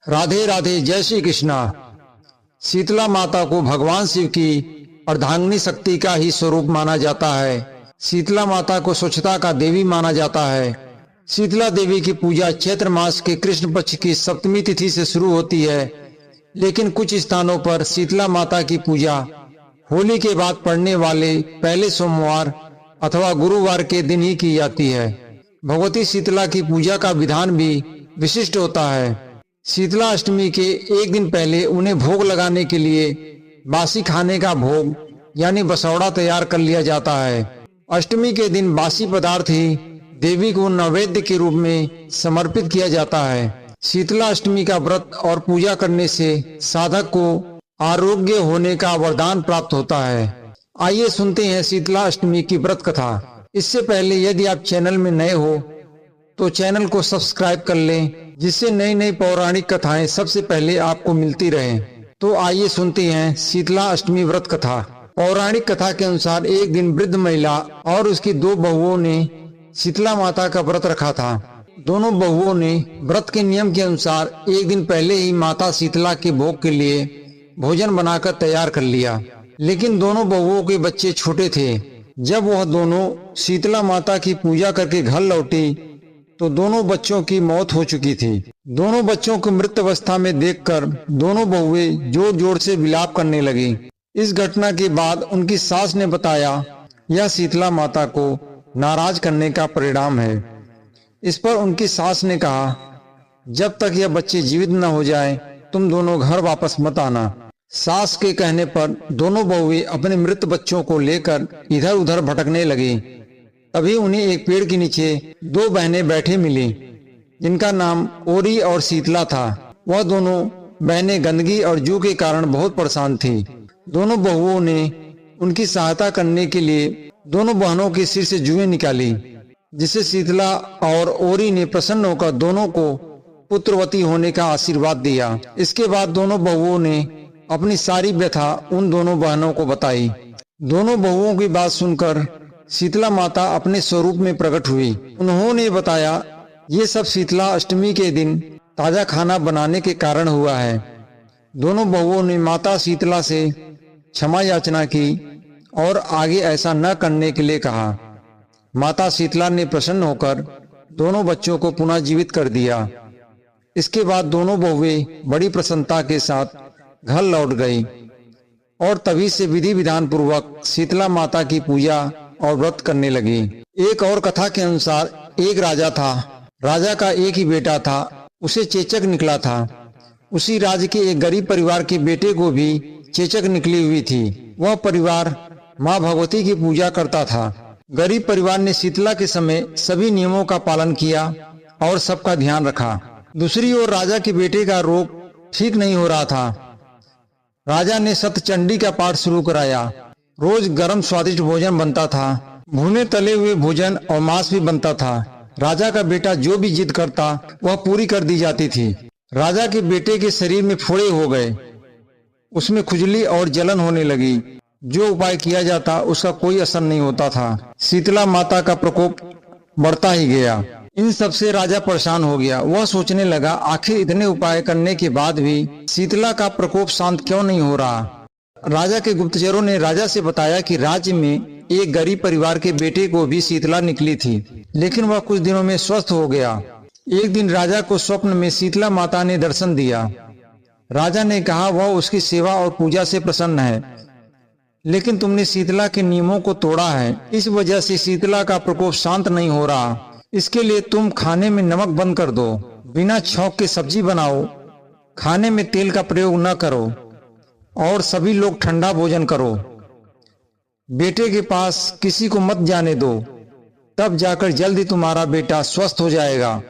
राधे राधे, जय श्री कृष्णा। शीतला माता को भगवान शिव की अर्धांगिनी शक्ति का ही स्वरूप माना जाता है। शीतला माता को स्वच्छता का देवी माना जाता है। शीतला देवी की पूजा चैत्र मास के कृष्ण पक्ष की सप्तमी तिथि से शुरू होती है, लेकिन कुछ स्थानों पर शीतला माता की पूजा होली के बाद पड़ने वाले पहले सोमवार अथवा गुरुवार के दिन ही की जाती है। भगवती शीतला की पूजा का विधान भी विशिष्ट होता है। शीतला अष्टमी के एक दिन पहले उन्हें भोग लगाने के लिए बासी खाने का भोग यानी बसौड़ा तैयार कर लिया जाता है। अष्टमी के दिन बासी पदार्थ ही देवी को नैवेद्य के रूप में समर्पित किया जाता है। शीतला अष्टमी का व्रत और पूजा करने से साधक को आरोग्य होने का वरदान प्राप्त होता है। आइए सुनते हैं शीतला अष्टमी की व्रत कथा। इससे पहले यदि आप चैनल में नए हो तो चैनल को सब्सक्राइब कर लें, जिससे नई नई पौराणिक कथाएं सबसे पहले आपको मिलती रहें। तो आइए सुनते हैं शीतला अष्टमी व्रत कथा। पौराणिक कथा के अनुसार एक दिन वृद्ध महिला और उसकी दो बहुओं ने शीतला माता का व्रत रखा था। दोनों बहुओं ने व्रत के नियम के अनुसार एक दिन पहले ही माता शीतला के भोग के लिए भोजन बनाकर तैयार कर लिया, लेकिन दोनों बहुओं के बच्चे छोटे थे। जब वह दोनों शीतला माता की पूजा करके घर लौटी तो दोनों बच्चों की मौत हो चुकी थी। दोनों बच्चों को मृत अवस्था में देखकर दोनों बहुएं जोर जोर से विलाप करने लगी। इस घटना के बाद उनकी सास ने बताया, यह शीतला माता को नाराज करने का परिणाम है। इस पर उनकी सास ने कहा, जब तक यह बच्चे जीवित न हो जाएं, तुम दोनों घर वापस मत आना। सास के कहने पर दोनों बहुएं अपने मृत बच्चों को लेकर इधर उधर भटकने लगी। तभी उन्हें एक पेड़ के नीचे दो बहनें बैठे मिली, जिनका नाम ओरी और शीतला था। वह दोनों बहनें गंदगी और जू के कारण बहुत परेशान थी। दोनों बहुओं ने उनकी सहायता करने के लिए दोनों बहनों के सिर से जुएं निकाली, जिससे शीतला और ओरी ने प्रसन्न होकर दोनों को पुत्रवती होने का आशीर्वाद दिया। इसके बाद दोनों बहुओं ने अपनी सारी व्यथा उन दोनों बहनों को बताई। दोनों बहुओं की बात सुनकर शीतला माता अपने स्वरूप में प्रकट हुई। उन्होंने बताया, ये सब शीतला अष्टमी के दिन ताजा खाना बनाने के कारण हुआ है। दोनों बहुओं ने माता शीतला से क्षमा याचना की और आगे ऐसा न करने के लिए कहा। माता शीतला ने प्रसन्न होकर दोनों बच्चों को पुनः जीवित कर दिया। इसके बाद दोनों बहुएं बड़ी प्रसन्नता के साथ घर लौट गई और तभी से विधि विधान पूर्वक शीतला माता की पूजा और व्रत करने लगी। एक और कथा के अनुसार एक राजा था। राजा का एक ही बेटा था, उसे चेचक निकला था। उसी राज्य के एक गरीब परिवार के बेटे को भी चेचक निकली हुई थी। वह परिवार माँ भगवती की पूजा करता था। गरीब परिवार ने शीतला के समय सभी नियमों का पालन किया और सबका ध्यान रखा। दूसरी ओर राजा के बेटे का रोग ठीक नहीं हो रहा था। राजा ने सतचंडी का पाठ शुरू कराया। रोज गर्म स्वादिष्ट भोजन बनता था। भुने तले हुए भोजन और मांस भी बनता था। राजा का बेटा जो भी जिद करता वह पूरी कर दी जाती थी। राजा के बेटे के शरीर में फोड़े हो गए, उसमें खुजली और जलन होने लगी। जो उपाय किया जाता उसका कोई असर नहीं होता था। शीतला माता का प्रकोप बढ़ता ही गया। इन सब से राजा परेशान हो गया। वह सोचने लगा, आखिर इतने उपाय करने के बाद भी शीतला का प्रकोप शांत क्यों नहीं हो रहा। राजा के गुप्तचरों ने राजा से बताया कि राज्य में एक गरीब परिवार के बेटे को भी शीतला निकली थी, लेकिन वह कुछ दिनों में स्वस्थ हो गया। एक दिन राजा को स्वप्न में शीतला माता ने दर्शन दिया। राजा ने कहा, वह उसकी सेवा और पूजा से प्रसन्न है, लेकिन तुमने शीतला के नियमों को तोड़ा है। इस वजह से शीतला का प्रकोप शांत नहीं हो रहा। इसके लिए तुम खाने में नमक बंद कर दो, बिना छौंक के सब्जी बनाओ, खाने में तेल का प्रयोग न करो और सभी लोग ठंडा भोजन करो। बेटे के पास किसी को मत जाने दो, तब जाकर जल्दी तुम्हारा बेटा स्वस्थ हो जाएगा।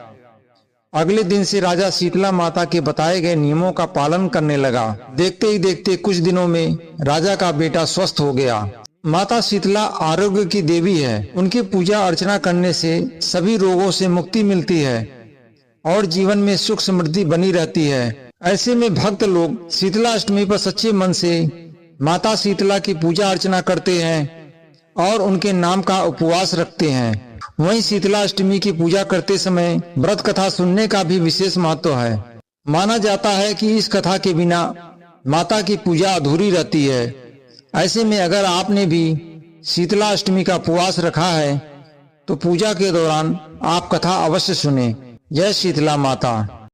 अगले दिन से राजा शीतला माता के बताए गए नियमों का पालन करने लगा। देखते ही देखते कुछ दिनों में राजा का बेटा स्वस्थ हो गया। माता शीतला आरोग्य की देवी है। उनकी पूजा अर्चना करने से सभी रोगों से मुक्ति मिलती है और जीवन में सुख समृद्धि बनी रहती है। ऐसे में भक्त लोग शीतला अष्टमी पर सच्चे मन से माता शीतला की पूजा अर्चना करते हैं और उनके नाम का उपवास रखते हैं। वहीं शीतला अष्टमी की पूजा करते समय व्रत कथा सुनने का भी विशेष महत्व है। माना जाता है कि इस कथा के बिना माता की पूजा अधूरी रहती है। ऐसे में अगर आपने भी शीतला अष्टमी का उपवास रखा है तो पूजा के दौरान आप कथा अवश्य सुने। जय शीतला माता।